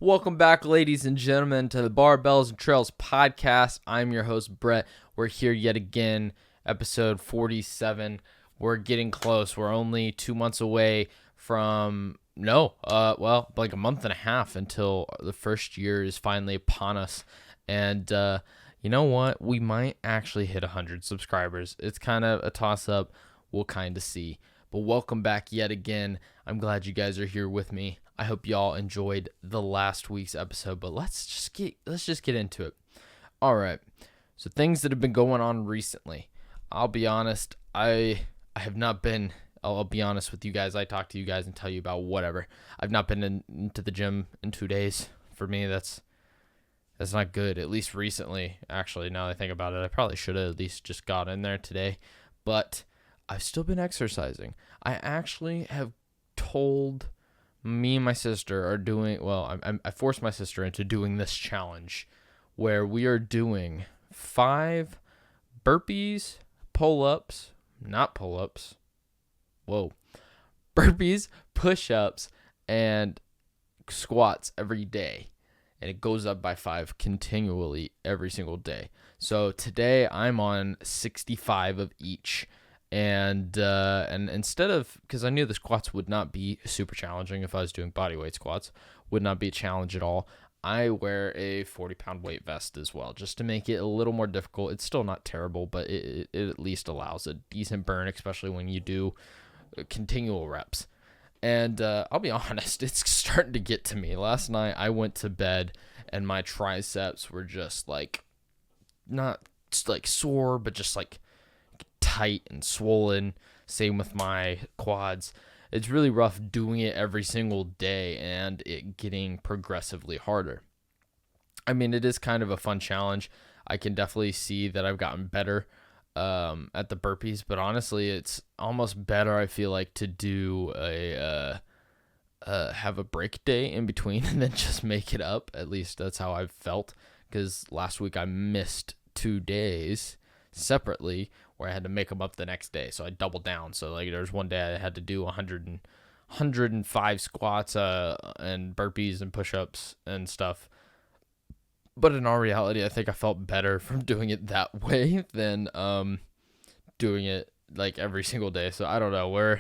Welcome back, ladies and gentlemen, to the Barbells and Trails podcast. I'm your host, Bret. We're here yet again, episode 47. We're getting close. We're only 2 months away from, like a month and a half until the first year is finally upon us. And you know what? We might actually hit 100 subscribers. It's kind of a toss-up. We'll kind of see. But welcome back yet again. I'm glad you guys are here with me. I hope y'all enjoyed the last week's episode, but let's just get into it. All right. So things that have been going on recently. I'll be honest, I have not been. I'll be honest with you guys. I talk to you guys and tell you about whatever. I've not been into the gym in 2 days. For me, that's not good. At least recently. Actually, now that I think about it, I probably should have at least just got in there today. But I've still been exercising. I actually have told. Me and my sister are doing, I forced my sister into doing this challenge where we are doing 5 burpees, pull-ups, burpees, push-ups, and squats every day. And it goes up by 5 continually every single day. So today I'm on 65 of each. And instead of, because I knew the squats would not be super challenging if I was doing bodyweight squats, would not be a challenge at all, I wear a 40-pound weight vest as well, just to make it a little more difficult. It's still not terrible, but it at least allows a decent burn, especially when you do continual reps. And I'll be honest, it's starting to get to me. Last night I went to bed and my triceps were just like, not just like sore, but just like tight and swollen. Same with my quads. It's really rough doing it every single day and it getting progressively harder. I mean, it is kind of a fun challenge. I can definitely see that I've gotten better at the burpees, but honestly, it's almost better, I feel like, to do have a break day in between and then just make it up. At least that's how I've felt, because last week I missed 2 days separately where I had to make them up the next day. So I doubled down. So like there's one day I had to do 105 squats and burpees and push-ups and stuff. But in all reality, I think I felt better from doing it that way than doing it like every single day. So I don't know,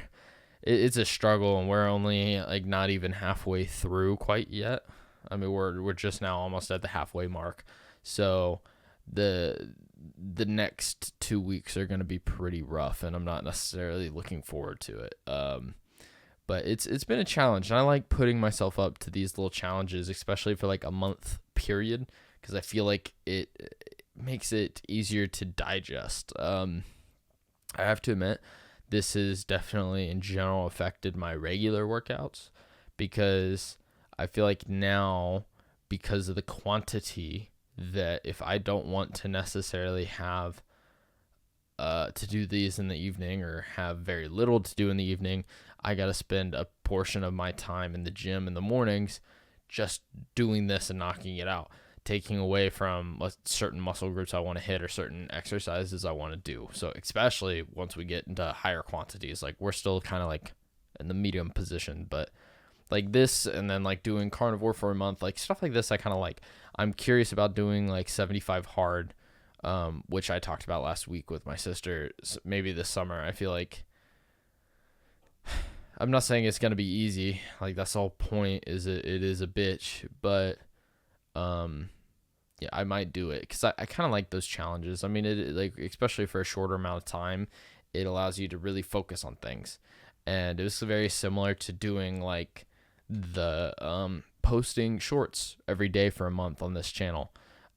it's a struggle, and we're only like not even halfway through quite yet. I mean, we're just now almost at the halfway mark. So the next 2 weeks are going to be pretty rough, and I'm not necessarily looking forward to it. But it's been a challenge, and I like putting myself up to these little challenges, especially for like a month period, because I feel like it makes it easier to digest. I have to admit, this has definitely in general affected my regular workouts, because I feel like now, because of the quantity, that if I don't want to necessarily have to do these in the evening, or have very little to do in the evening, I got to spend a portion of my time in the gym in the mornings just doing this and knocking it out, taking away from certain muscle groups I want to hit or certain exercises I want to do. So especially once we get into higher quantities, like we're still kind of like in the medium position, but like this, and then like doing carnivore for a month, like stuff like this, I kind of like. I'm curious about doing like 75 hard, which I talked about last week with my sister. Maybe this summer. I feel like, I'm not saying it's gonna be easy. Like that's the whole point. It is a bitch, but yeah, I might do it because I kind of like those challenges. I mean, it like, especially for a shorter amount of time, it allows you to really focus on things, and it was very similar to doing like the posting shorts every day for a month on this channel.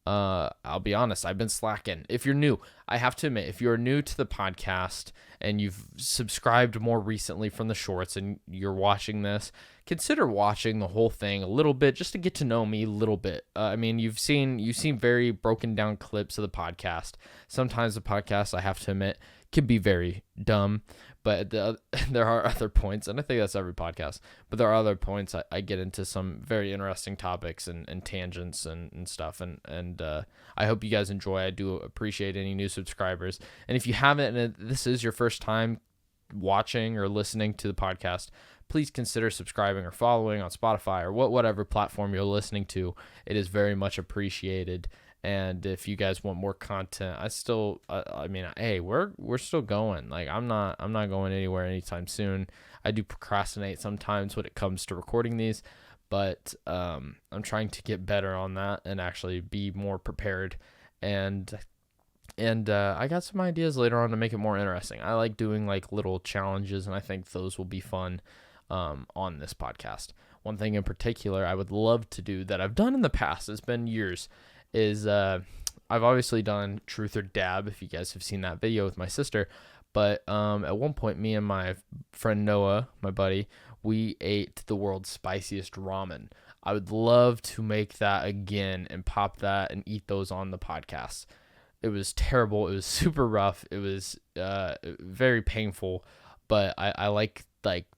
I'll be honest, I've been slacking. If you're new, I have to admit, if you're new to the podcast and you've subscribed more recently from the shorts and you're watching this, consider watching the whole thing a little bit just to get to know me a little bit. I mean, you've seen very broken down clips of the podcast. Sometimes the podcast, I have to admit, can be very dumb, but there are other points, and I think that's every podcast, but there are other points I get into some very interesting topics and tangents and stuff, and I hope you guys enjoy. I do appreciate any new subscribers, and if you haven't, and this is your first time watching or listening to the podcast, please consider subscribing or following on Spotify or whatever platform you're listening to. It is very much appreciated. And if you guys want more content, I mean, hey, we're still going. Like, I'm not going anywhere anytime soon. I do procrastinate sometimes when it comes to recording these, but I'm trying to get better on that and actually be more prepared. And I got some ideas later on to make it more interesting. I like doing like little challenges, and I think those will be fun on this podcast. One thing in particular I would love to do that I've done in the past, it's been years, is I've obviously done Truth or Dab, if you guys have seen that video with my sister. But at one point, me and my friend Noah, my buddy, we ate the world's spiciest ramen. I would love to make that again and pop that and eat those on the podcast. It was terrible. It was super rough. It was very painful, but I like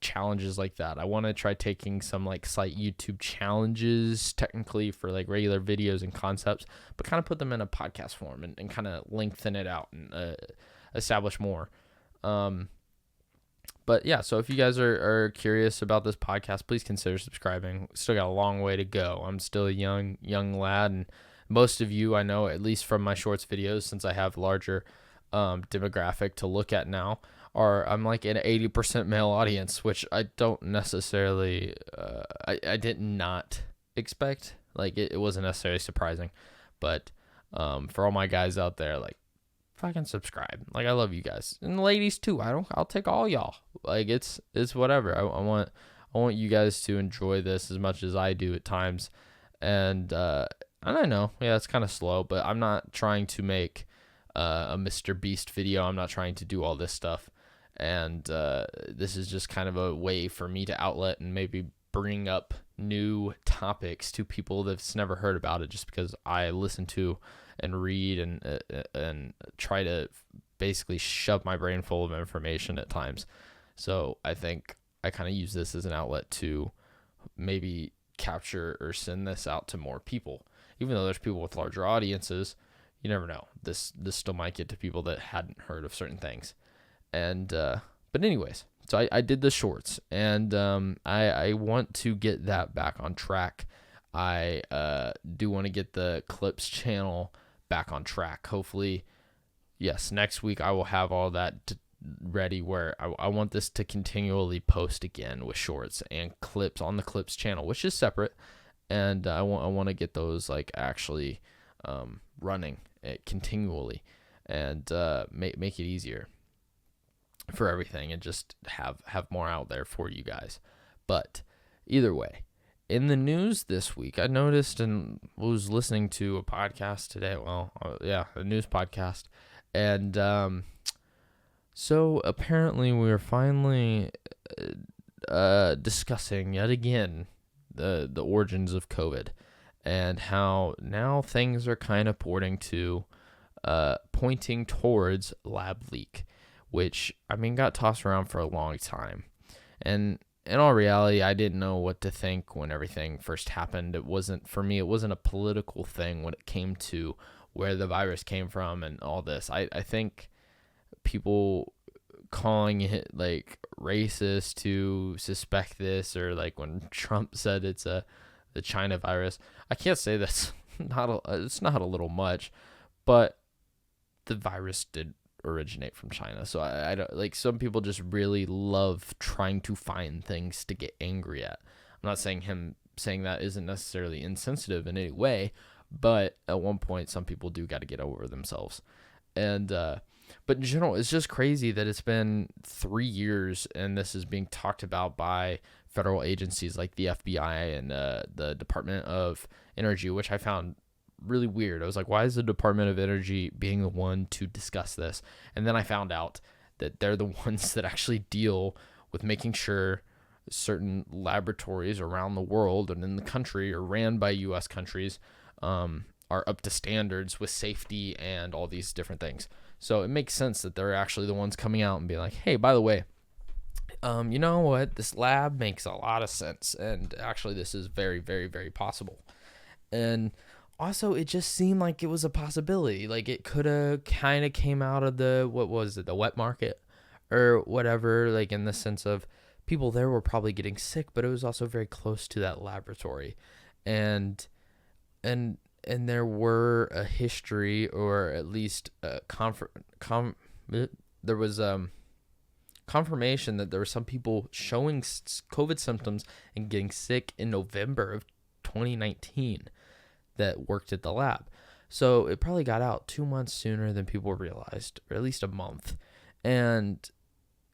challenges like that. I want to try taking some like slight YouTube challenges technically for like regular videos and concepts, but kind of put them in a podcast form and kind of lengthen it out and establish more. But yeah, so if you guys are curious about this podcast, please consider subscribing. Still got a long way to go. I'm still a young lad, and most of you I know, at least from my shorts videos, since I have larger demographic to look at now, I'm like an 80% male audience, which I don't necessarily, I did not expect. Like, it wasn't necessarily surprising, but for all my guys out there, like, fucking subscribe. Like, I love you guys, and the ladies too. I'll take all y'all. Like, it's whatever. I want you guys to enjoy this as much as I do at times, and I know, yeah, it's kind of slow, but I'm not trying to make a Mr. Beast video. I'm not trying to do all this stuff. And this is just kind of a way for me to outlet and maybe bring up new topics to people that's never heard about it, just because I listen to and read and try to basically shove my brain full of information at times. So I think I kind of use this as an outlet to maybe capture or send this out to more people. Even though there's people with larger audiences, you never know. This still might get to people that hadn't heard of certain things. And but anyways, so I did the shorts, and I want to get that back on track. I do want to get the clips channel back on track. Hopefully, yes, next week I will have all that ready, where I want this to continually post again with shorts and clips on the clips channel, which is separate. And I want to get those like actually running continually, and make it easier for everything, and just have more out there for you guys. But either way, in the news this week, I noticed and was listening to a podcast today. Well, a news podcast, and so apparently we are finally discussing yet again the origins of COVID, and how now things are kind of pointing towards lab leak, which, I mean, got tossed around for a long time. And in all reality, I didn't know what to think when everything first happened. It wasn't a political thing when it came to where the virus came from and all this. I think people calling it like racist to suspect this, or like when Trump said it's the China virus, I can't say that's it's not a little much, but the virus did originate from China. So I don't, like, some people just really love trying to find things to get angry at. I'm not saying him saying that isn't necessarily insensitive in any way, but at one point some people do got to get over themselves. And but in general, it's just crazy that it's been 3 years and this is being talked about by federal agencies like the FBI and the Department of Energy, which I found really weird. I was like, why is the Department of Energy being the one to discuss this? And then I found out that they're the ones that actually deal with making sure certain laboratories around the world and in the country, or ran by U.S. countries, are up to standards with safety and all these different things. So it makes sense that they're actually the ones coming out and being like, hey, by the way, you know what? This lab makes a lot of sense. And actually, this is very, very, very possible. And also, it just seemed like it was a possibility. Like, it could have kind of came out of the wet market or whatever, like in the sense of people there were probably getting sick, but it was also very close to that laboratory. And and and there were a history, or at least a there was confirmation that there were some people showing COVID symptoms and getting sick in November of 2019 that worked at the lab. So it probably got out 2 months sooner than people realized, or at least a month. And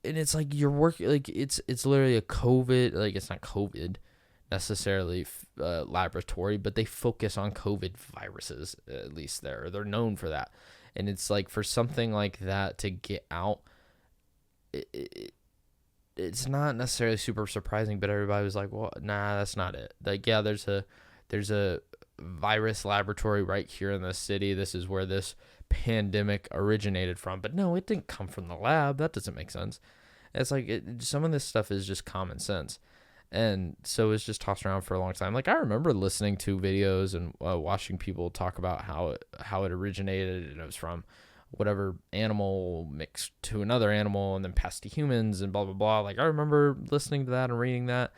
it's like you're working, like it's literally a COVID, like it's not COVID necessarily laboratory, but they focus on COVID viruses, at least they're known for that. And it's like for something like that to get out, it's not necessarily super surprising, but everybody was like, well, nah, that's not it. Like, yeah, there's a virus laboratory right here in the city. This is where this pandemic originated from. But no, it didn't come from the lab. That doesn't make sense. It's like some of this stuff is just common sense. And so it's just tossed around for a long time. Like, I remember listening to videos and watching people talk about how it originated, and it was from whatever animal mixed to another animal and then passed to humans and blah, blah, blah. Like, I remember listening to that and reading that.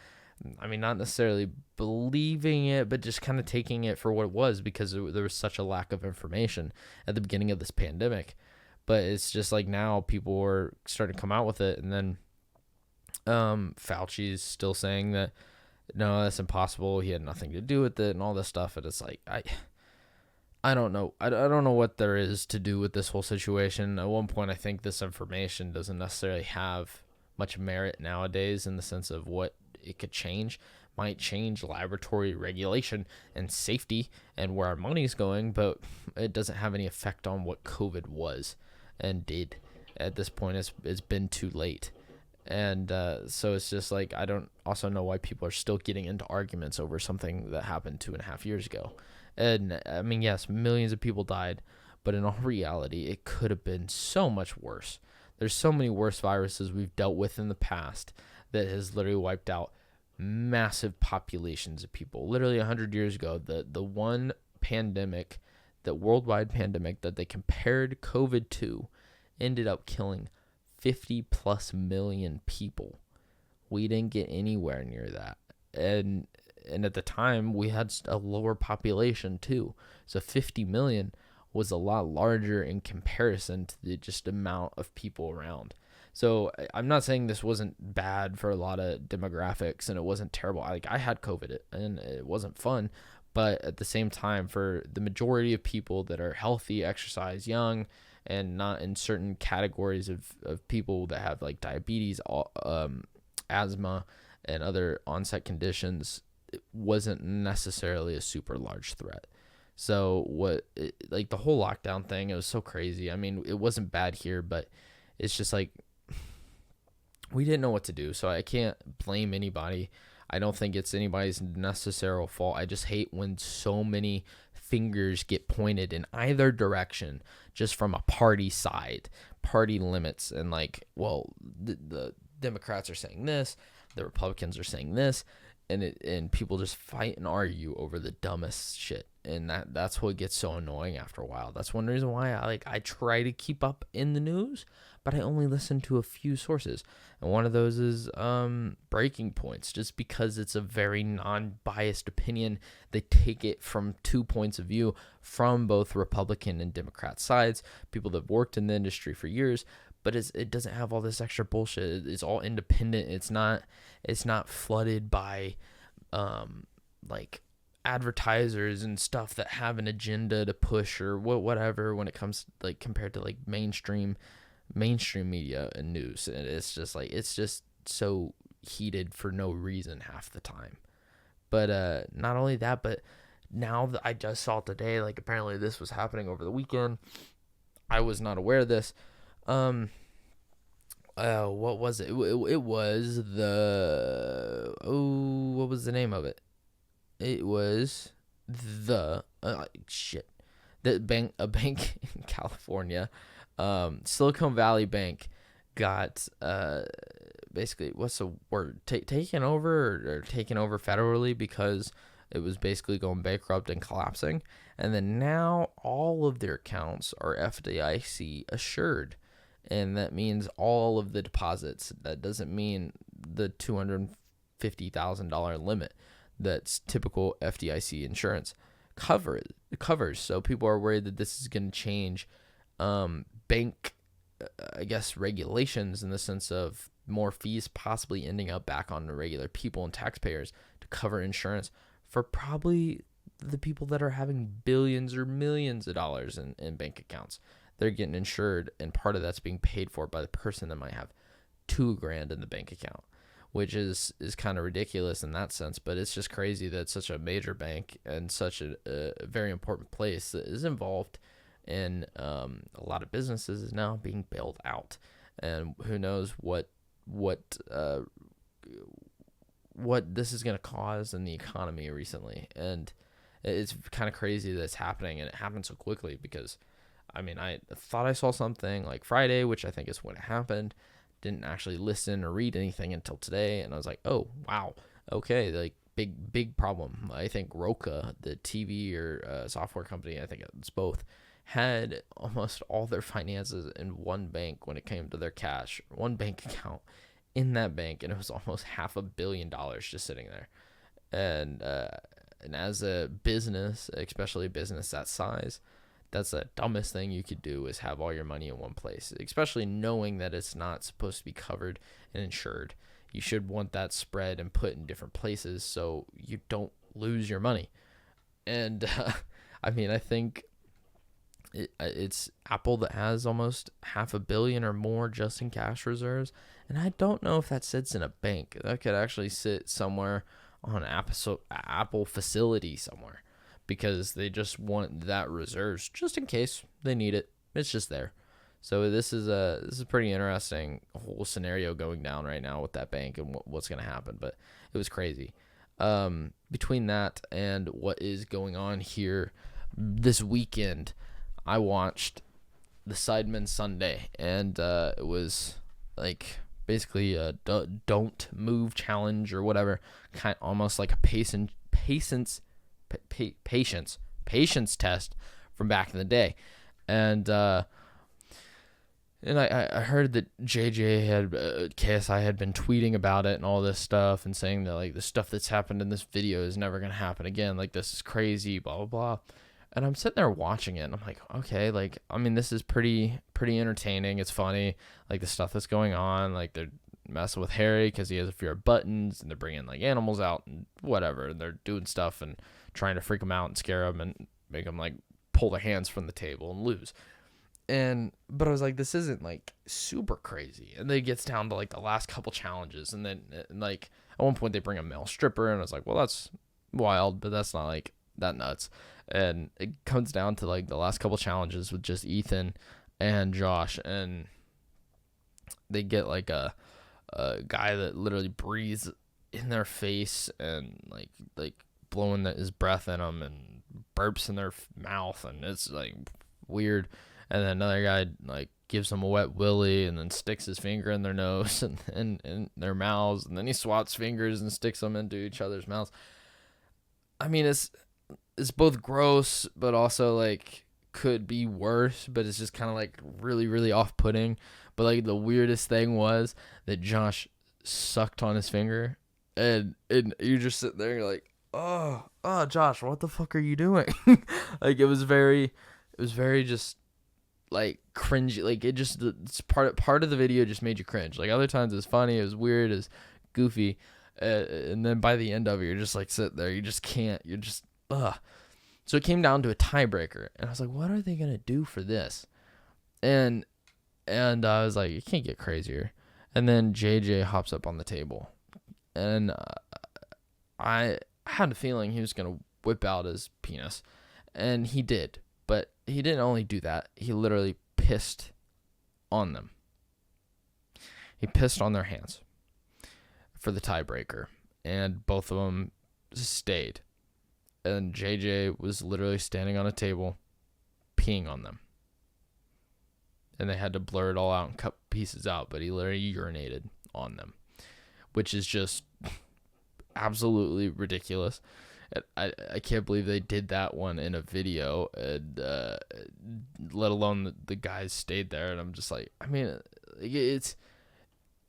I mean, not necessarily believing it, but just kind of taking it for what it was, because there was such a lack of information at the beginning of this pandemic. But it's just like now people are starting to come out with it. And then Fauci's still saying that, no, that's impossible. He had nothing to do with it and all this stuff. And it's like, I don't know. I don't know what there is to do with this whole situation. At one point, I think this information doesn't necessarily have much merit nowadays, in the sense of what it could change. Might change laboratory regulation and safety and where our money's going, but it doesn't have any effect on what COVID was and did. At this point, it's been too late. And so it's just like, I don't also know why people are still getting into arguments over something that happened 2.5 years ago. And I mean, yes, millions of people died, but in all reality, it could have been so much worse. There's so many worse viruses we've dealt with in the past that has literally wiped out massive populations of people. Literally 100 years ago, the one pandemic, the worldwide pandemic that they compared COVID to, ended up killing 50 plus million people. We didn't get anywhere near that. And at the time, we had a lower population too. So 50 million was a lot larger in comparison to the just amount of people around. So I'm not saying this wasn't bad for a lot of demographics and it wasn't terrible. Like, I had COVID and it wasn't fun. But at the same time, for the majority of people that are healthy, exercise, young, and not in certain categories of people that have like diabetes, asthma, and other onset conditions, it wasn't necessarily a super large threat. So like the whole lockdown thing, it was so crazy. I mean, it wasn't bad here, but it's just like we didn't know what to do. So I can't blame anybody. I don't think it's anybody's necessary fault. I just hate when so many fingers get pointed in either direction, just from a party side, party limits, and like, well, the Democrats are saying this, the Republicans are saying this, and people just fight and argue over the dumbest shit. And that's what gets so annoying after a while. That's one reason why I try to keep up in the news, but I only listen to a few sources. And one of those is Breaking Points, just because it's a very non-biased opinion. They take it from 2 points of view from both Republican and Democrat sides, people that have worked in the industry for years, but it doesn't have all this extra bullshit. It's all independent. It's not flooded by like advertisers and stuff that have an agenda to push or whatever when it comes like compared to like mainstream media and news. And it's just so heated for no reason half the time. But not only that, but now that I just saw today, like apparently this was happening over the weekend. I was not aware of this. What was it? It was what was the name of it? It was a bank in California, Silicon Valley Bank, got basically, what's the word? Taken over federally, because it was basically going bankrupt and collapsing. And then now all of their accounts are FDIC assured. And that means all of the deposits. That doesn't mean the $250,000 limit that's typical FDIC insurance covers. So people are worried that this is going to change bank, I guess, regulations, in the sense of more fees possibly ending up back on the regular people and taxpayers to cover insurance for probably the people that are having billions or millions of dollars in bank accounts. They're getting insured, and part of that's being paid for by the person that might have $2,000 in the bank account, which is kind of ridiculous in that sense. But it's just crazy that such a major bank and such a very important place that is involved in a lot of businesses is now being bailed out, and who knows what this is going to cause in the economy recently. And it's kind of crazy that it's happening, and it happened so quickly, because I mean, I thought I saw something like Friday, which I think is when it happened. Didn't actually listen or read anything until today, and I was like, oh, wow, okay, like big problem. I think Roka, the TV or software company, I think it's both, had almost all their finances in one bank when it came to their cash, one bank account in that bank, and it was almost $500 million just sitting there. And as a business, especially a business that size, that's the dumbest thing you could do, is have all your money in one place, especially knowing that it's not supposed to be covered and insured. You should want that spread and put in different places so you don't lose your money. And I mean, I think it's Apple that has almost $500 million or more just in cash reserves. And I don't know if that sits in a bank. That could actually sit somewhere on an Apple facility somewhere, because they just want that reserves just in case they need it. It's just there. So this is a pretty interesting whole scenario going down right now with that bank and what's going to happen. But it was crazy. Between that and what is going on here this weekend, I watched the Sidemen Sunday, and it was like basically a don't move challenge or whatever, kind of almost like a patience test from back in the day. And I heard that JJ had KSI had been tweeting about it and all this stuff, and saying that like the stuff that's happened in this video is never gonna happen again, like this is crazy, blah blah blah. And I'm sitting there watching it, and I'm like, okay, like, I mean, this is pretty entertaining. It's funny, like the stuff that's going on, like they're messing with Harry because he has a fear of buttons, and they're bringing like animals out and whatever, and they're doing stuff and trying to freak him out and scare him and make him like pull their hands from the table and lose. But I was like, this isn't like super crazy. And then it gets down to like the last couple challenges, and then like at one point they bring a male stripper, and I was like, well, that's wild, but that's not like that nuts. And it comes down to like the last couple challenges with just Ethan and Josh, and they get like a guy that literally breathes in their face and like blowing his breath in them and burps in their mouth, and it's like weird. And then another guy like gives them a wet willy and then sticks his finger in their nose and their mouths, and then he swats fingers and sticks them into each other's mouths. I mean, it's both gross, but also like could be worse, but it's just kind of like really, really off-putting. But like the weirdest thing was that Josh sucked on his finger, and you just sit there and you're like, oh, Josh, what the fuck are you doing? Like it was very just like cringy. Like it's part of the video just made you cringe. Like other times it was funny, it was weird, it was goofy, and then by the end of it, you're just like sitting there, you just can't, you're just So it came down to a tiebreaker, and I was like, what are they gonna do for this? And I was like, it can't get crazier. And then JJ hops up on the table, and I had a feeling he was gonna whip out his penis, and he did. But he didn't only do that; he literally pissed on them. He pissed on their hands for the tiebreaker, and both of them stayed. And JJ was literally standing on a table, peeing on them. And they had to blur it all out and cut pieces out, but he literally urinated on them, which is just absolutely ridiculous. I can't believe they did that one in a video, and let alone the guys stayed there. And I'm just like, I mean, it's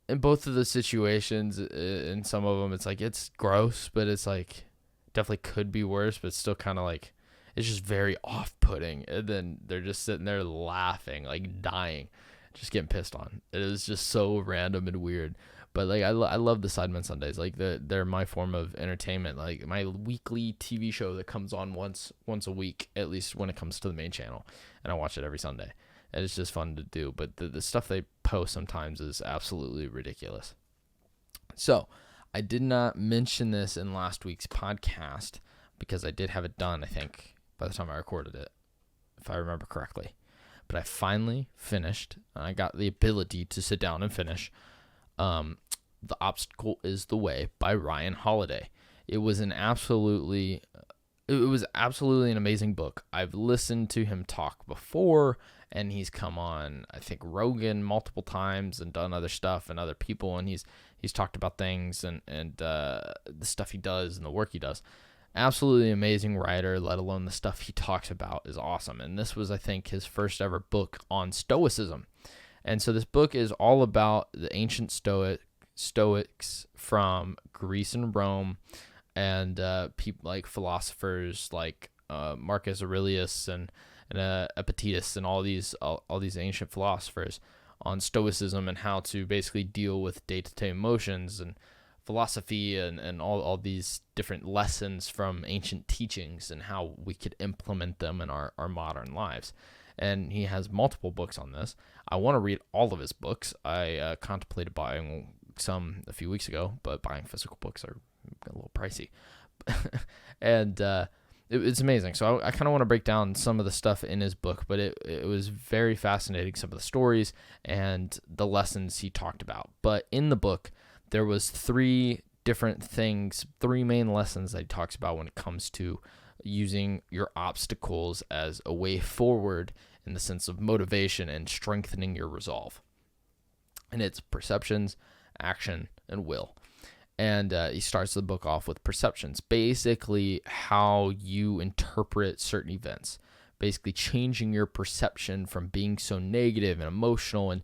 in both of the situations. In some of them, it's like it's gross, but it's like definitely could be worse, but it's still kind of like it's just very off-putting. And then they're just sitting there laughing, like dying, just getting pissed on. It is just so random and weird. But like I love the Sidemen Sundays. Like they're my form of entertainment. Like my weekly TV show that comes on once a week, at least when it comes to the main channel, and I watch it every Sunday. And it's just fun to do. But the stuff they post sometimes is absolutely ridiculous. So I did not mention this in last week's podcast because I did have it done, I think, by the time I recorded it, if I remember correctly. But I finally finished. I got the ability to sit down and finish The Obstacle is the Way by Ryan Holiday. It was absolutely an amazing book. I've listened to him talk before, and he's come on, I think, Rogan multiple times and done other stuff and other people, and he's talked about things and the stuff he does and the work he does. Absolutely amazing writer, let alone the stuff he talks about is awesome. And this was, I think, his first ever book on Stoicism. And so this book is all about the ancient Stoics from Greece and Rome, and people like philosophers like Marcus Aurelius and Epictetus and all these ancient philosophers on Stoicism and how to basically deal with day-to-day emotions and philosophy and all these different lessons from ancient teachings and how we could implement them in our modern lives. And he has multiple books on this. I want to read all of his books. I contemplated buying some a few weeks ago, but buying physical books are a little pricey. And it's amazing. So I kind of want to break down some of the stuff in his book, but it was very fascinating, some of the stories and the lessons he talked about. But in the book, there was three main lessons that he talks about when it comes to using your obstacles as a way forward in the sense of motivation and strengthening your resolve. And it's perceptions, action, and will. And he starts the book off with perceptions, basically how you interpret certain events, basically changing your perception from being so negative and emotional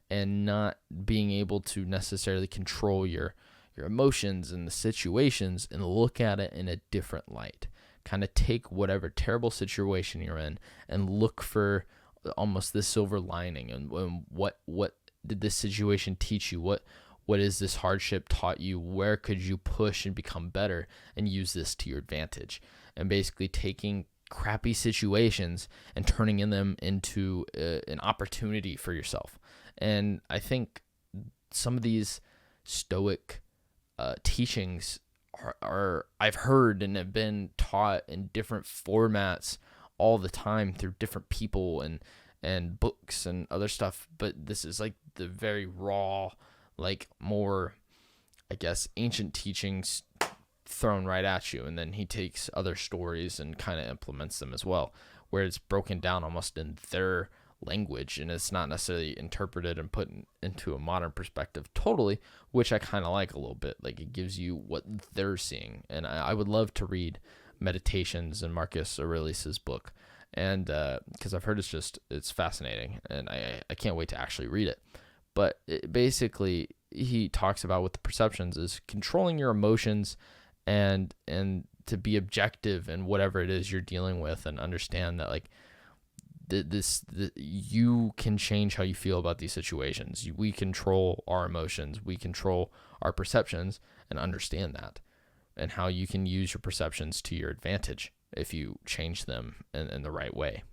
and not being able to necessarily control your emotions and the situations and look at it in a different light. Kind of take whatever terrible situation you're in and look for almost this silver lining and what did this situation teach you? What is this hardship taught you? Where could you push and become better and use this to your advantage? And basically taking crappy situations and turning them into an opportunity for yourself. And I think some of these Stoic teachings are I've heard and have been taught in different formats all the time through different people and books and other stuff. But this is like the very raw, like more, I guess, ancient teachings thrown right at you. And then he takes other stories and kind of implements them as well, where it's broken down almost in their language and it's not necessarily interpreted and put into a modern perspective totally, which I kind of like a little bit. Like it gives you what they're seeing. And I would love to read Meditations in Marcus Aurelius's book. And because I've heard it's fascinating and I can't wait to actually read it. But basically he talks about with the perceptions is controlling your emotions and to be objective in whatever it is you're dealing with and understand that like you can change how you feel about these situations. We control our emotions. We control our perceptions and understand that and how you can use your perceptions to your advantage if you change them in the right way.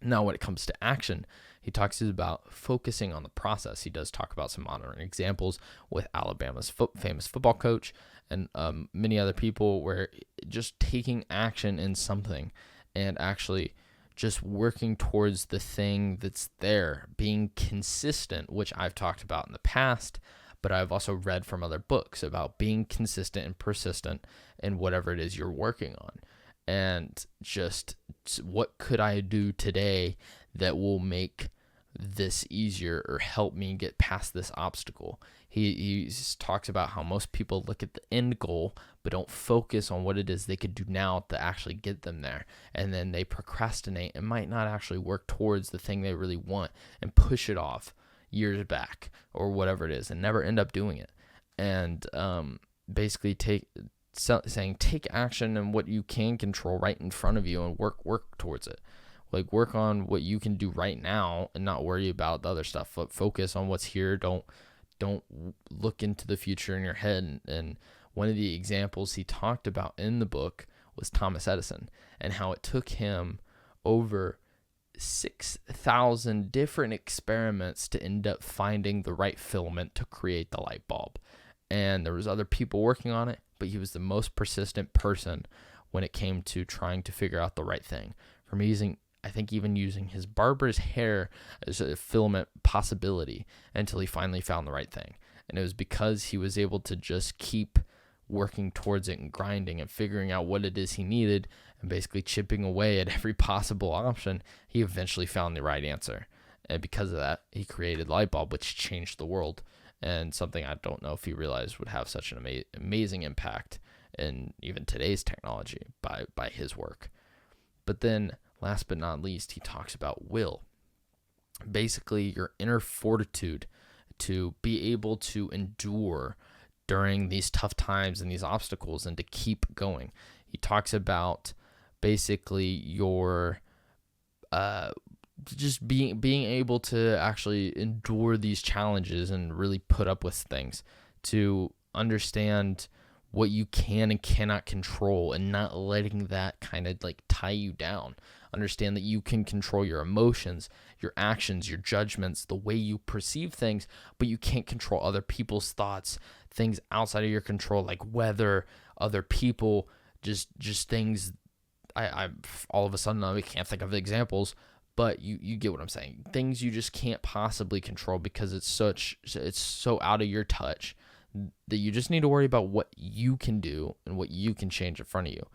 Now, when it comes to action, he talks about focusing on the process. He does talk about some modern examples with Alabama's famous football coach and many other people where just taking action in something and actually just working towards the thing that's there, being consistent, which I've talked about in the past, but I've also read from other books about being consistent and persistent in whatever it is you're working on. And just what could I do today that will make this easier or help me get past this obstacle. He talks about how most people look at the end goal but don't focus on what it is they could do now to actually get them there, and then they procrastinate and might not actually work towards the thing they really want and push it off years back or whatever it is and never end up doing it. And basically saying take action and what you can control right in front of you and work towards it. Like, work on what you can do right now and not worry about the other stuff. Focus on what's here. Don't look into the future in your head. And one of the examples he talked about in the book was Thomas Edison, and how it took him over 6,000 different experiments to end up finding the right filament to create the light bulb. And there was other people working on it, but he was the most persistent person when it came to trying to figure out the right thing. From even using his barber's hair as a filament possibility until he finally found the right thing. And it was because he was able to just keep working towards it and grinding and figuring out what it is he needed and basically chipping away at every possible option. He eventually found the right answer. And because of that, he created the light bulb, which changed the world. And something I don't know if he realized would have such an amazing impact in even today's technology by his work. But then, last but not least, he talks about will. Basically, your inner fortitude to be able to endure during these tough times and these obstacles and to keep going. He talks about basically your just being able to actually endure these challenges and really put up with things, to understand what you can and cannot control and not letting that kind of like tie you down. Understand that you can control your emotions, your actions, your judgments, the way you perceive things, but you can't control other people's thoughts, things outside of your control, like weather, other people, just things. I all of a sudden I can't think of examples, but you get what I'm saying. Things you just can't possibly control because it's so out of your touch that you just need to worry about what you can do and what you can change in front of you.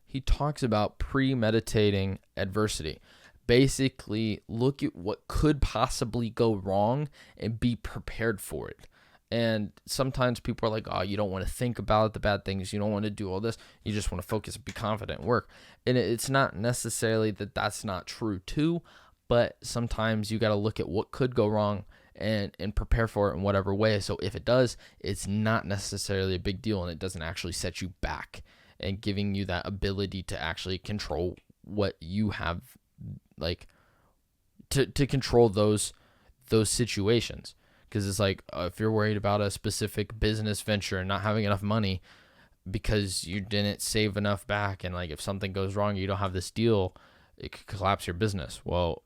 He talks about premeditating adversity. Basically, look at what could possibly go wrong and be prepared for it. And sometimes people are like, oh, you don't want to think about the bad things. You don't want to do all this. You just want to focus and be confident and work. And it's not necessarily that that's not true too, but sometimes you got to look at what could go wrong and prepare for it in whatever way. So if it does, it's not necessarily a big deal and it doesn't actually set you back and giving you that ability to actually control what you have, like to control those situations. Because it's like, if you're worried about a specific business venture and not having enough money because you didn't save enough back, and like if something goes wrong, you don't have this deal, it could collapse your business. Well,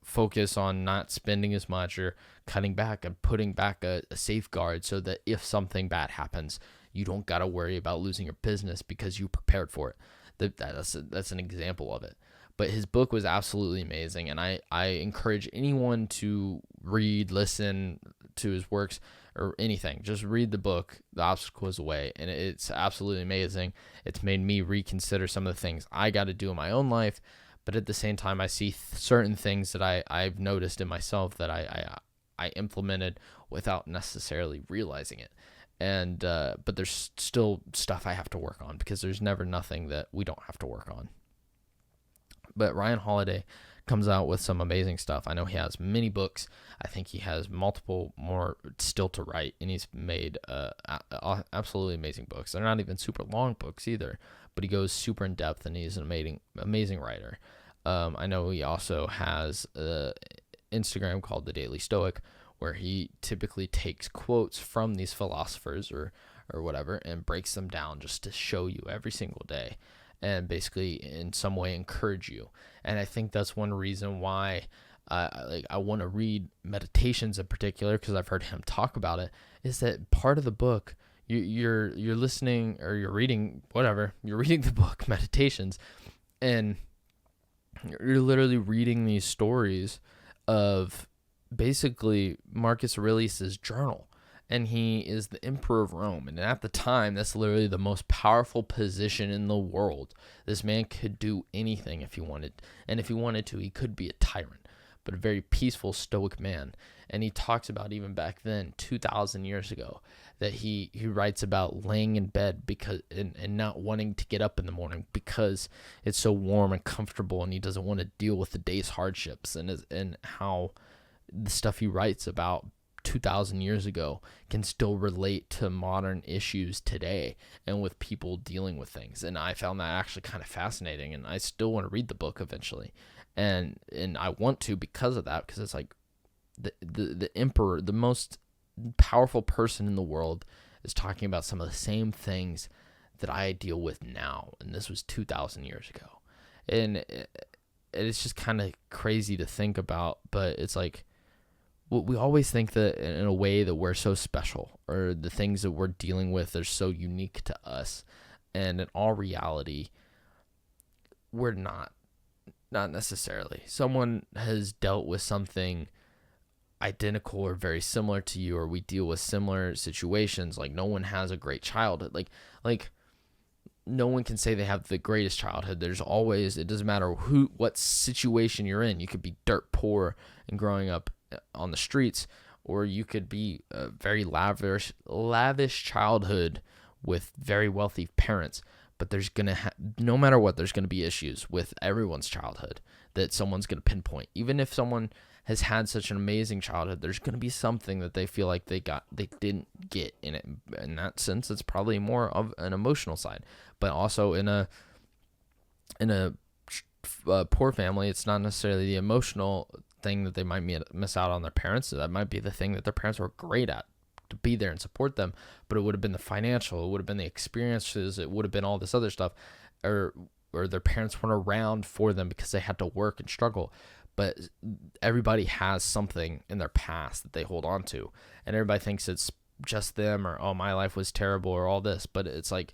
focus on not spending as much or cutting back and putting back a safeguard so that if something bad happens, you don't got to worry about losing your business because you prepared for it. That's an example of it. But his book was absolutely amazing, and I encourage anyone to read, listen to his works, or anything. Just read the book, The Obstacle is the Way, and it's absolutely amazing. It's made me reconsider some of the things I got to do in my own life, but at the same time, I see certain things that I've noticed in myself that I implemented without necessarily realizing it. And but there's still stuff I have to work on, because there's never nothing that we don't have to work on. But Ryan Holiday comes out with some amazing stuff. I know he has many books. I think he has multiple more still to write, and he's made absolutely amazing books. They're not even super long books either, but he goes super in depth, and he's an amazing writer. I know he also has an Instagram called The Daily Stoic, where he typically takes quotes from these philosophers or whatever and breaks them down just to show you every single day and basically in some way encourage you. And I think that's one reason why I want to read Meditations in particular, because I've heard him talk about it, is that part of the book, you're listening or you're reading, whatever, you're reading the book Meditations, and you're literally reading these stories of basically Marcus Aurelius's journal. And he is the emperor of Rome. And at the time, that's literally the most powerful position in the world. This man could do anything if he wanted. And if he wanted to, he could be a tyrant. but a very peaceful stoic man. And he talks about even back then, 2,000 years ago, that he writes about laying in bed because and not wanting to get up in the morning because it's so warm and comfortable, and he doesn't want to deal with the day's hardships, and how the stuff he writes about 2,000 years ago can still relate to modern issues today and with people dealing with things. And I found that actually kind of fascinating, and I still want to read the book eventually. And I want to because of that, because it's like the emperor, the most powerful person in the world, is talking about some of the same things that I deal with now. And this was 2,000 years ago. And it's just kind of crazy to think about, but it's like, we always think that in a way that we're so special, or the things that we're dealing with are so unique to us. And in all reality, we're not necessarily. Someone has dealt with something identical or very similar to you, or we deal with similar situations. Like, no one has a great childhood. Like no one can say they have the greatest childhood. There's always, it doesn't matter what situation you're in. You could be dirt poor and growing up on the streets, or you could be a very lavish childhood with very wealthy parents. But there's gonna no matter what, there's gonna be issues with everyone's childhood that someone's gonna pinpoint. Even if someone has had such an amazing childhood, there's gonna be something that they feel like they didn't get in it. In that sense, it's probably more of an emotional side, but also in a poor family, it's not necessarily the emotional thing that they might miss out on their parents. That might be the thing that their parents were great at, to be there and support them, but it would have been the financial, it would have been the experiences, it would have been all this other stuff, or their parents weren't around for them because they had to work and struggle. But everybody has something in their past that they hold on to, and everybody thinks it's just them, or, oh, my life was terrible, or all this. But it's like,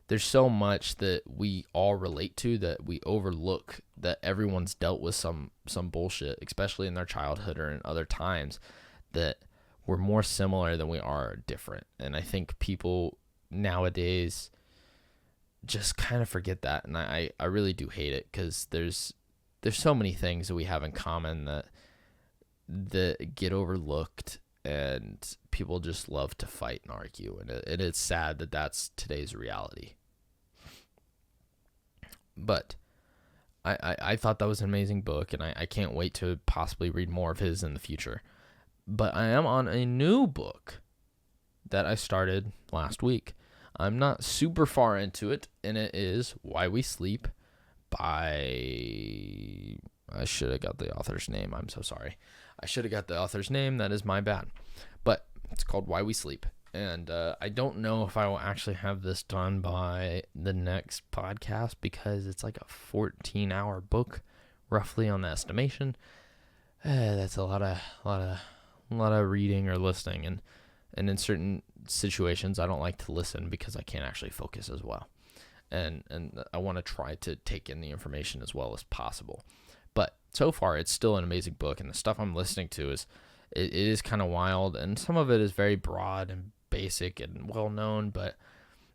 there's so much that we all relate to that we overlook, that everyone's dealt with some bullshit, especially in their childhood or in other times, that we're more similar than we are different. And I think people nowadays just kind of forget that. And I really do hate it, because there's so many things that we have in common that get overlooked, and people just love to fight and argue. And it's sad that that's today's reality. But I thought that was an amazing book, and I can't wait to possibly read more of his in the future. But I am on a new book that I started last week. I'm not super far into it, and it is Why We Sleep by... I should have got the author's name. I'm so sorry. I should have got the author's name. That is my bad. But it's called Why We Sleep. And I don't know if I will actually have this done by the next podcast, because it's like a 14-hour book, roughly, on the estimation. That's a lot of reading or listening, and in certain situations I don't like to listen because I can't actually focus as well. And I want to try to take in the information as well as possible. But so far, it's still an amazing book, and the stuff I'm listening to is it is kind of wild, and some of it is very broad and basic and well known, but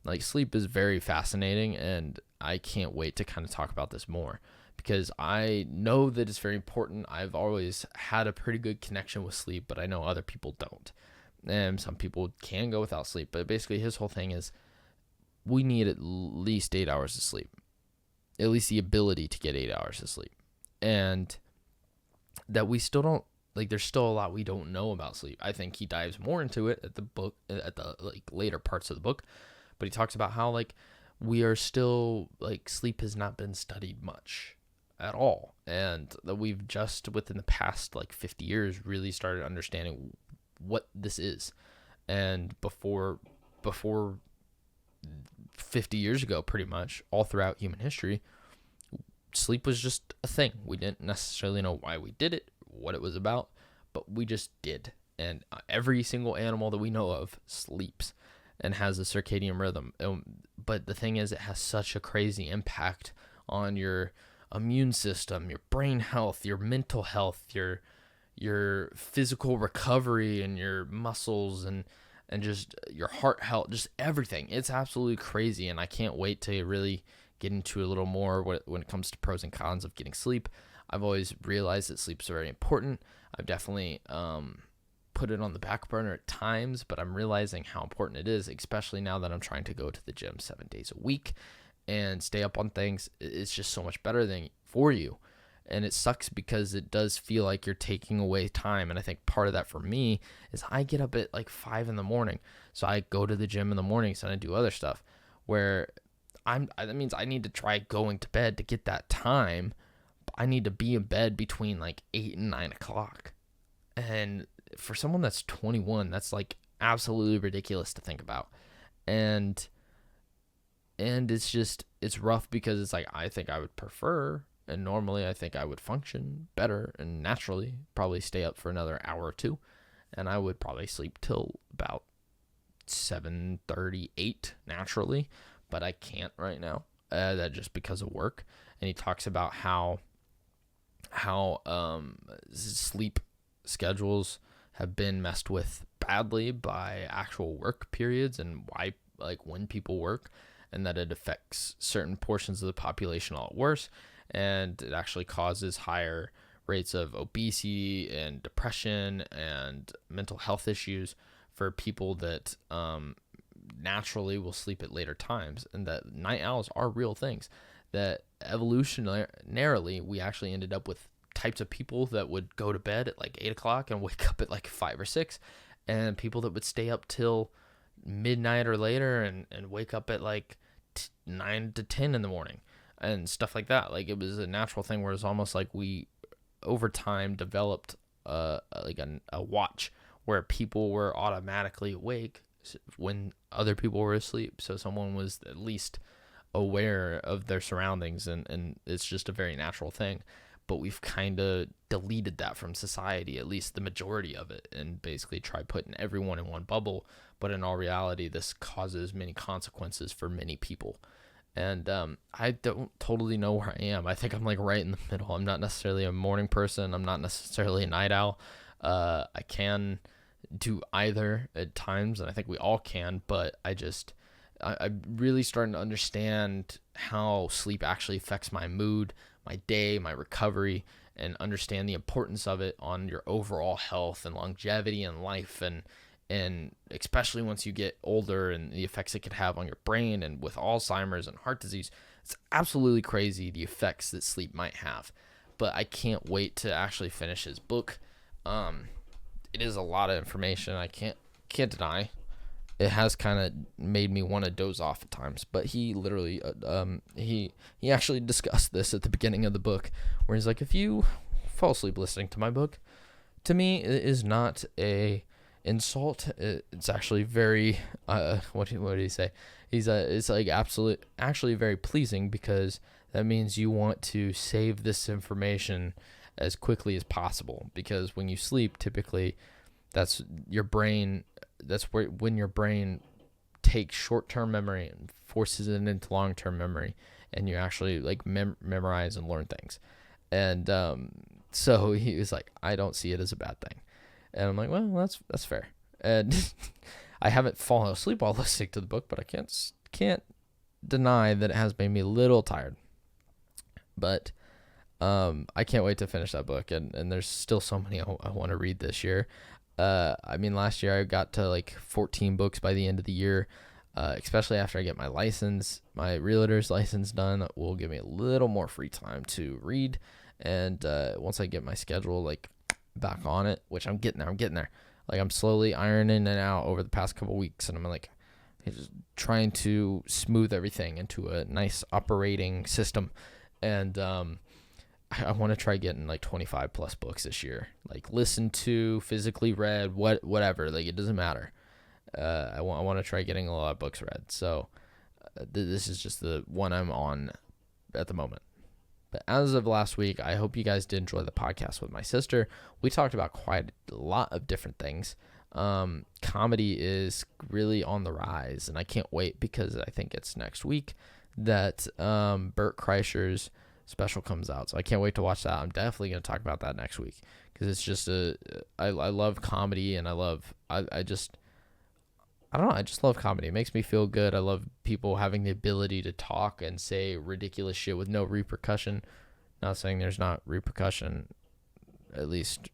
like, sleep is very fascinating, and I can't wait to kind of talk about this more, because I know that it's very important. I've always had a pretty good connection with sleep, but I know other people don't, and some people can go without sleep. But basically, his whole thing is we need at least 8 hours of sleep, at least the ability to get 8 hours of sleep, and that we still don't, like, there's still a lot we don't know about sleep. I think he dives more into it at the later parts of the book, but he talks about how, like, we are still, like, sleep has not been studied much at all, and that we've just within the past, like, 50 years really started understanding what this is. And before 50 years ago, pretty much all throughout human history, sleep was just a thing. We didn't necessarily know why we did it, what it was about, but we just did. And every single animal that we know of sleeps and has a circadian rhythm. But the thing is, it has such a crazy impact on your immune system, your brain health, your mental health, your physical recovery, and your muscles, and just your heart health, just everything. It's absolutely crazy, and I can't wait to really get into a little more when it comes to pros and cons of getting sleep. I've always realized that sleep is very important. I've definitely put it on the back burner at times, but I'm realizing how important it is, especially now that I'm trying to go to the gym 7 days a week and stay up on things. It's just so much better for you. And it sucks because it does feel like you're taking away time. And I think part of that for me is I get up at like 5 in the morning. So I go to the gym in the mornings and I do other stuff where that means I need to try going to bed to get that time. I need to be in bed between like 8 and 9 o'clock. And for someone that's 21, that's like absolutely ridiculous to think about. And it's rough because it's like, I think I would prefer, and normally I think I would function better and naturally probably stay up for another hour or two. And I would probably sleep till about 7:38 naturally, but I can't right now. That just because of work. And he talks about how sleep schedules have been messed with badly by actual work periods and why, like, when people work, and that it affects certain portions of the population a lot worse, and it actually causes higher rates of obesity and depression and mental health issues for people that naturally will sleep at later times, and that night owls are real things. That evolutionarily, we actually ended up with types of people that would go to bed at like 8 o'clock and wake up at like 5 or 6, and people that would stay up till midnight or later and wake up at like 9 to 10 in the morning and stuff like that. Like, it was a natural thing where it's almost like we over time developed a watch where people were automatically awake when other people were asleep, so someone was at least aware of their surroundings, and it's just a very natural thing. But we've kind of deleted that from society, at least the majority of it, and basically tried putting everyone in one bubble. But in all reality, this causes many consequences for many people. And I don't totally know where I am. I think I'm like right in the middle. I'm not necessarily a morning person. I'm not necessarily a night owl. I can do either at times, and I think we all can. But I'm really starting to understand how sleep actually affects my mood, my day, my recovery, and understand the importance of it on your overall health and longevity and life, and especially once you get older and the effects it could have on your brain, and with Alzheimer's and heart disease. It's absolutely crazy the effects that sleep might have. But I can't wait to actually finish his book. It is a lot of information. I can't deny. It has kind of made me want to doze off at times, but he literally, he actually discussed this at the beginning of the book, where he's like, if you fall asleep listening to my book, to me, it is not a insult. It's actually very, what did he say? It's like actually very pleasing, because that means you want to save this information as quickly as possible, because when you sleep, typically that's when your brain takes short-term memory and forces it into long-term memory, and you actually like memorize and learn things. And so he was like, I don't see it as a bad thing. And I'm like, well, that's fair. And I haven't fallen asleep while listening to the book, but I can't deny that it has made me a little tired. But I can't wait to finish that book, and there's still so many I want to read this year. Last year I got to like 14 books by the end of the year, especially after I get my license, my realtor's license done. That will give me a little more free time to read. And once I get my schedule like back on it, which I'm getting there. Like, I'm slowly ironing it out over the past couple weeks, and I'm like just trying to smooth everything into a nice operating system. And I want to try getting like 25 plus books this year, like listened to, physically read, whatever, like it doesn't matter. I want to try getting a lot of books read. So this is just the one I'm on at the moment. But as of last week, I hope you guys did enjoy the podcast with my sister. We talked about quite a lot of different things. Comedy is really on the rise, and I can't wait, because I think it's next week that Bert Kreischer's special comes out. So I can't wait to watch that. I'm definitely going to talk about that next week, because it's just I love comedy, and I just love comedy. It makes me feel good. I love people having the ability to talk and say ridiculous shit with no repercussion Not saying there's not repercussion, at least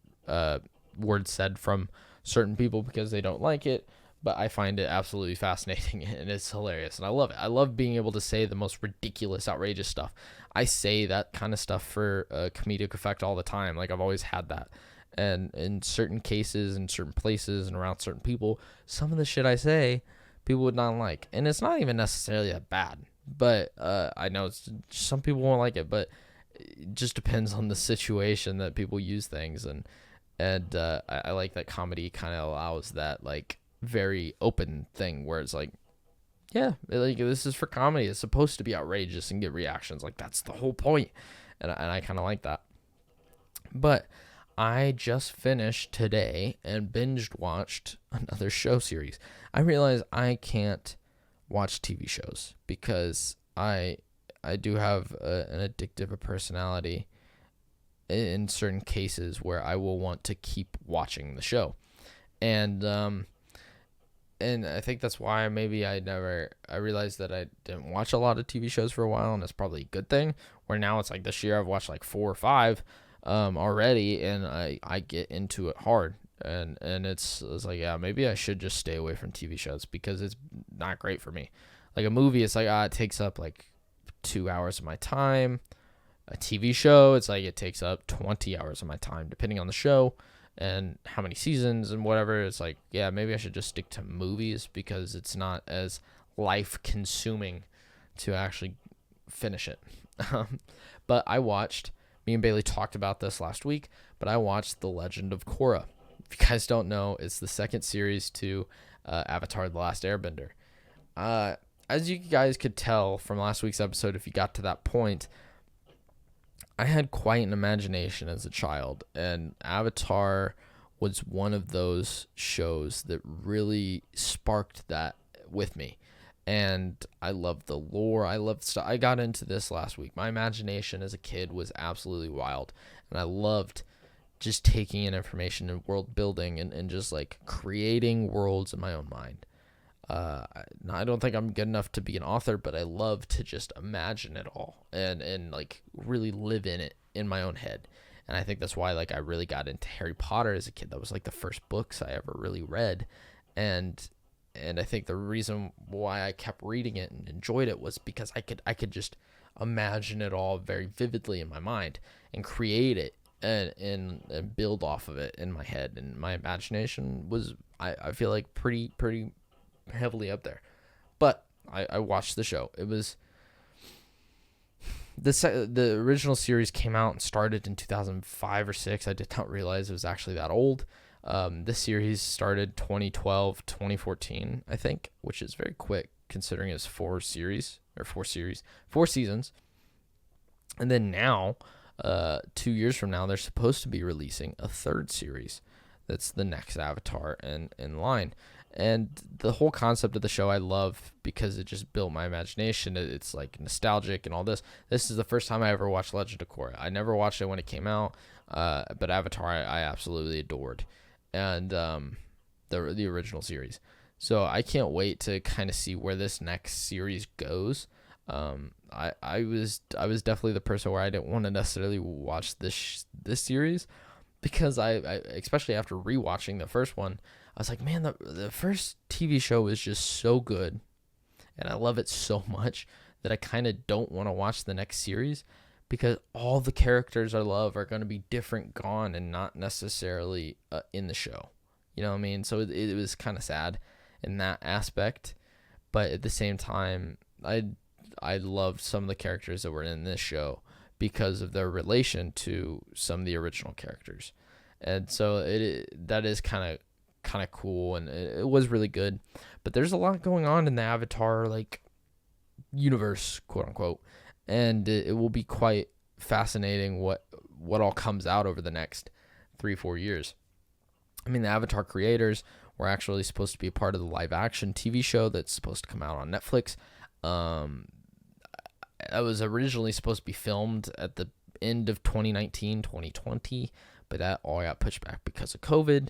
words said from certain people because they don't like it, but I find it absolutely fascinating and it's hilarious and I love it. I love being able to say the most ridiculous, outrageous stuff. I say that kind of stuff for a comedic effect all the time. Like I've always had that. And in certain cases, in certain places, and around certain people, some of the shit I say, people would not like. And it's not even necessarily that bad. But I know some people won't like it, but it just depends on the situation that people use things. And I like that comedy kind of allows that, like, very open thing where it's like, yeah, like this is for comedy. It's supposed to be outrageous and get reactions. Like that's the whole point. And I kind of like that. But I just finished today and binged watched another show series. I realized I can't watch TV shows because I do have an addictive personality in certain cases where I will want to keep watching the show. And I think that's why maybe I realized that I didn't watch a lot of TV shows for a while, and that's probably a good thing. Where now it's like this year I've watched like 4 or 5 already, and I get into it hard. And it's like, yeah, maybe I should just stay away from TV shows because it's not great for me. Like a movie, it's like, it takes up like 2 hours of my time. A TV show, it's like it takes up 20 hours of my time, depending on the show and how many seasons and whatever. It's like, yeah, maybe I should just stick to movies because it's not as life consuming to actually finish it. But me and Bailey talked about this last week, but I watched The Legend of Korra. If you guys don't know, it's the second series to Avatar the Last Airbender. As you guys could tell from last week's episode, if you got to that point, I had quite an imagination as a child, and Avatar was one of those shows that really sparked that with me. And I loved the lore. I got into this last week. My imagination as a kid was absolutely wild, and I loved just taking in information and world building and just like creating worlds in my own mind. I don't think I'm good enough to be an author, but I love to just imagine it all and like really live in it in my own head. And I think that's why like I really got into Harry Potter as a kid. That was like the first books I ever really read. And I think the reason why I kept reading it and enjoyed it was because I could just imagine it all very vividly in my mind and create it and build off of it in my head. And my imagination was, I feel like pretty heavily up there. But I watched the show. It was the original series came out and started in 2005 or 6. I did not realize it was actually that old. This series started 2012, 2014, I think, which is very quick considering it's 4 seasons. And then now, 2 years from now, they're supposed to be releasing a 3rd series. That's the next Avatar in line. And the whole concept of the show I love because it just built my imagination. It's like nostalgic and all this. This is the first time I ever watched Legend of Korra. I never watched it when it came out, but Avatar I absolutely adored. And the original series. So I can't wait to kind of see where this next series goes. I was definitely the person where I didn't want to necessarily watch this series because I especially after rewatching the first one, I was like, man, the first TV show was just so good, and I love it so much that I kind of don't want to watch the next series because all the characters I love are going to be different, gone, and not necessarily in the show. You know what I mean? So it was kind of sad in that aspect, but at the same time, I loved some of the characters that were in this show because of their relation to some of the original characters, and so that is kind of cool, and it was really good. But there's a lot going on in the Avatar like universe, quote unquote, and it will be quite fascinating what all comes out over the next 3-4 years. I mean, the Avatar creators were actually supposed to be a part of the live action TV show that's supposed to come out on Netflix. It was originally supposed to be filmed at the end of 2019, 2020, but that all got pushed back because of COVID.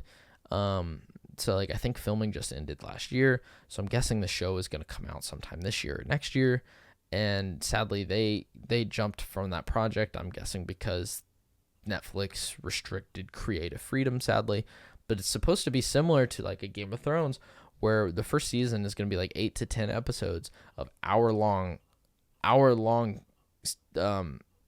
So like I think filming just ended last year, so I'm guessing the show is going to come out sometime this year or next year, And sadly, they jumped from that project, I'm guessing because Netflix restricted creative freedom, sadly. But it's supposed to be similar to like a Game of Thrones, where the first season is going to be like 8 to 10 episodes of hour-long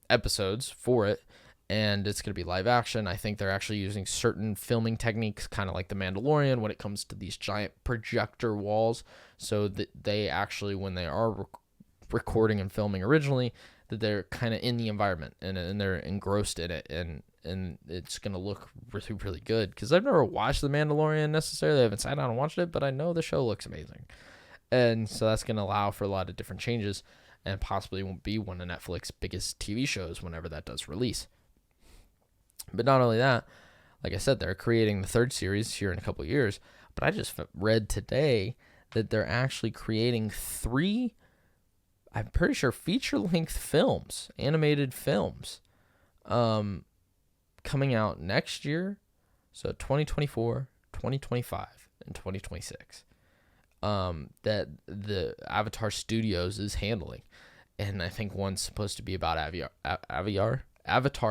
episodes for it, and it's going to be live action. I think they're actually using certain filming techniques, kind of like The Mandalorian, when it comes to these giant projector walls, so that they actually, when they are recording and filming originally, that they're kind of in the environment and they're engrossed in it, and it's going to look really, really good. Because I've never watched The Mandalorian necessarily. I haven't sat down and watched it, but I know the show looks amazing. And so that's going to allow for a lot of different changes, and possibly won't be one of Netflix's biggest TV shows whenever that does release. But not only that, like I said, they're creating the third series here in a couple of years. But I just read today that they're actually creating 3, I'm pretty sure, feature-length films, animated films, coming out next year. So 2024, 2025, and 2026. That the Avatar Studios is handling. And I think one's supposed to be about Avatar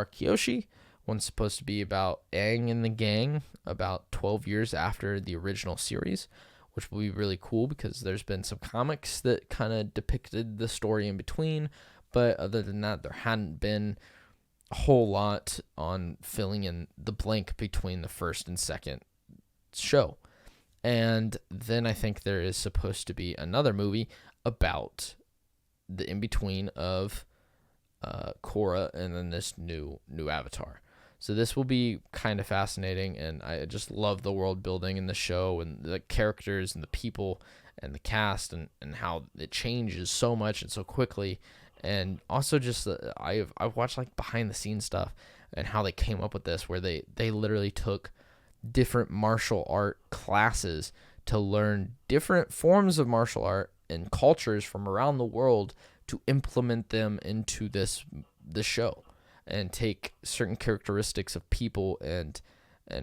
Kyoshi. One's supposed to be about Aang and the gang, about 12 years after the original series, which will be really cool because there's been some comics that kind of depicted the story in between. But other than that, there hadn't been a whole lot on filling in the blank between the first and second show. And then I think there is supposed to be another movie about the in-between of Korra and then this new Avatar. So this will be kind of fascinating, and I just love the world building in the show and the characters and the people and the cast and how it changes so much and so quickly. And also just I've watched like behind the scenes stuff and how they came up with this, where they literally took different martial art classes to learn different forms of martial art and cultures from around the world to implement them into the show, and take certain characteristics of people and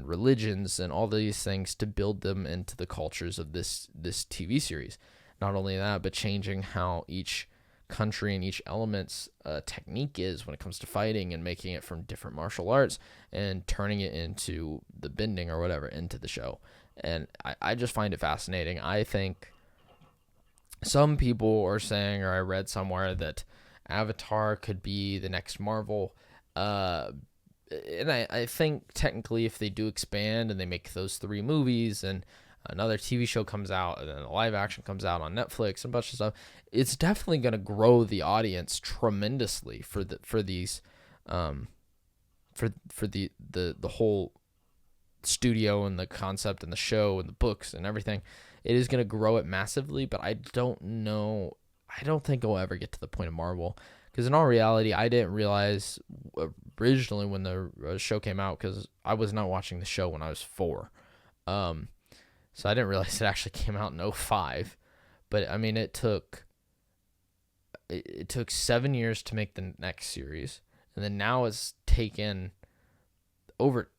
religions and all these things to build them into the cultures of this TV series. Not only that, but changing how each country and each element's technique is when it comes to fighting, and making it from different martial arts and turning it into the bending or whatever into the show. And I just find it fascinating. I think some people are saying, or I read somewhere, that Avatar could be the next Marvel. And I think technically if they do expand and they make those 3 movies and another TV show comes out and then a live action comes out on Netflix and a bunch of stuff, it's definitely going to grow the audience tremendously for the whole studio and the concept and the show and the books and everything. It is going to grow it massively, but I don't think it'll ever get to the point of Marvel. Because in all reality, I didn't realize originally when the show came out, because I was not watching the show when I was 4. So I didn't realize it actually came out in 2005. But I mean, it took 7 years to make the next series. And then now it's taken over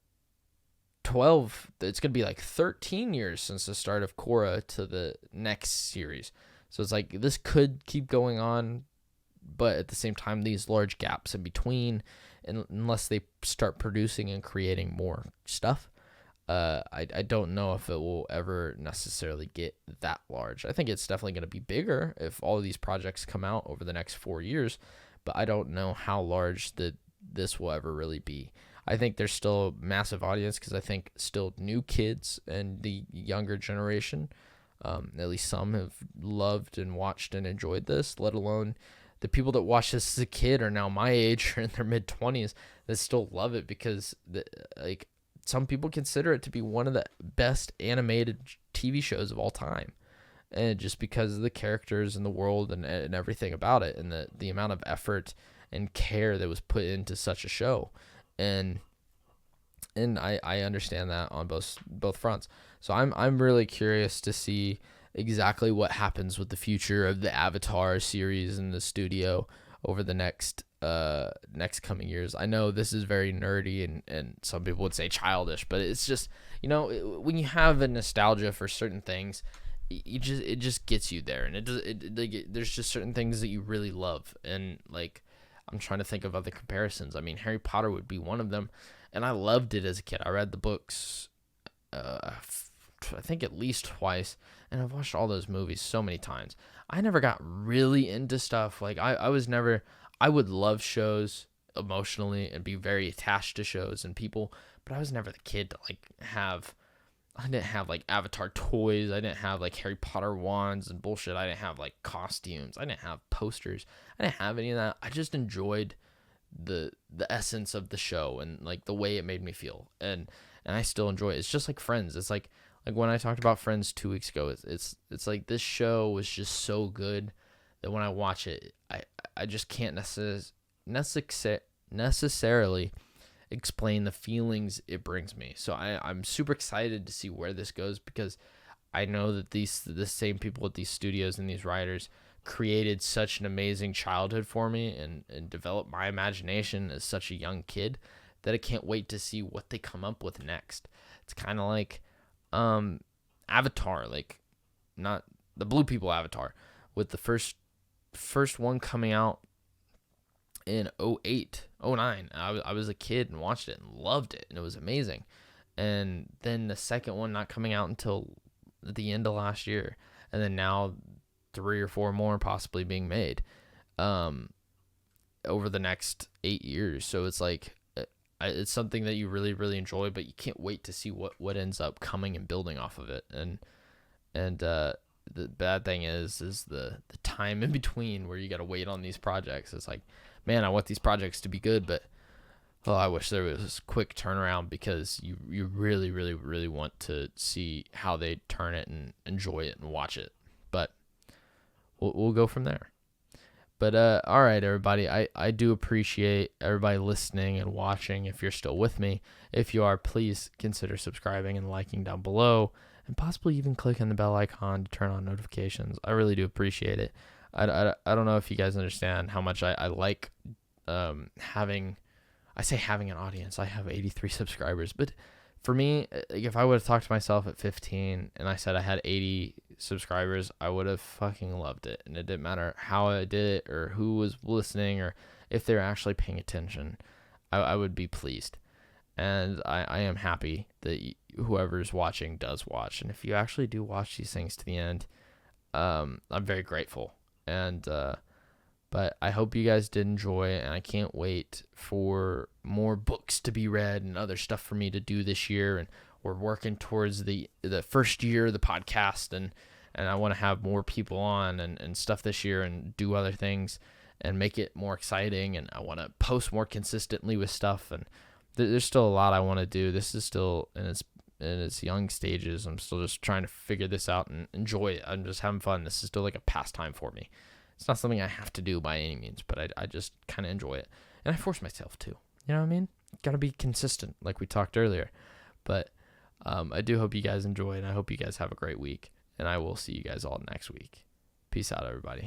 12. It's going to be like 13 years since the start of Korra to the next series. So it's like this could keep going on, but at the same time, these large gaps in between, and unless they start producing and creating more stuff, I don't know if it will ever necessarily get that large. I think it's definitely going to be bigger if all of these projects come out over the next 4 years, but I don't know how large this will ever really be. I think there's still a massive audience, because I think still new kids and the younger generation, at least some, have loved and watched and enjoyed this, let alone the people that watched this as a kid are now my age or in their mid-20s that still love it, because some people consider it to be one of the best animated TV shows of all time. And just because of the characters and the world and everything about it, and the amount of effort and care that was put into such a show. And I understand that on both fronts. So I'm really curious to see exactly what happens with the future of the Avatar series in the studio over the next coming years. I know this is very nerdy and some people would say childish, but it's just, when you have a nostalgia for certain things, it just gets you there, and there's just certain things that you really love, and like I'm trying to think of other comparisons. I mean, Harry Potter would be one of them, and I loved it as a kid. I read the books, I think at least twice, and I've watched all those movies so many times. I never got really into stuff like I was never. I would love shows emotionally and be very attached to shows and people, but I was never the kid to like have. I didn't have like Avatar toys. I didn't have like Harry Potter wands and bullshit. I didn't have like costumes. I didn't have posters. I didn't have any of that. I just enjoyed the essence of the show and like the way it made me feel. And I still enjoy it. It's just like Friends. It's like when I talked about Friends 2 weeks ago, it's like this show was just so good that when I watch it, I just can't necessarily explain the feelings it brings me. So I'm super excited to see where this goes, because I know that the same people at these studios and these writers created such an amazing childhood for me and developed my imagination as such a young kid that I can't wait to see what they come up with next. It's kind of like Avatar, like not the Blue People Avatar, with the first one coming out in 08, 09. I was a kid and watched it and loved it, and it was amazing. And then the second one not coming out until the end of last year, and then now 3 or 4 more possibly being made over the next 8 years. So it's like it's something that you really, really enjoy, but you can't wait to see what ends up coming and building off of it. And the bad thing is the time in between where you got to wait on these projects. It's like, man, I want these projects to be good, but I wish there was a quick turnaround, because you really, really, really want to see how they turn it and enjoy it and watch it. But we'll go from there. But all right, everybody, I do appreciate everybody listening and watching. If you're still with me, if you are, please consider subscribing and liking down below, and possibly even click on the bell icon to turn on notifications. I really do appreciate it. I don't know if you guys understand how much I like having an audience. I have 83 subscribers, but for me, like, if I would have talked to myself at 15 and I said I had 80 subscribers, I would have fucking loved it. And it didn't matter how I did it or who was listening or if they're actually paying attention. I would be pleased. And I am happy that whoever's watching does watch. And if you actually do watch these things to the end, I'm very grateful. And but I hope you guys did enjoy it, and I can't wait for more books to be read and other stuff for me to do this year. And we're working towards the first year of the podcast, and I want to have more people on and stuff this year and do other things and make it more exciting. And I want to post more consistently with stuff, and there's still a lot I want to do. This is still in its young stages. I'm still just trying to figure this out and enjoy it. I'm just having fun. This is still like a pastime for me. It's not something I have to do by any means, but I just kind of enjoy it. And I force myself to. You know what I mean? Got to be consistent, like we talked earlier. But I do hope you guys enjoy, and I hope you guys have a great week. And I will see you guys all next week. Peace out, everybody.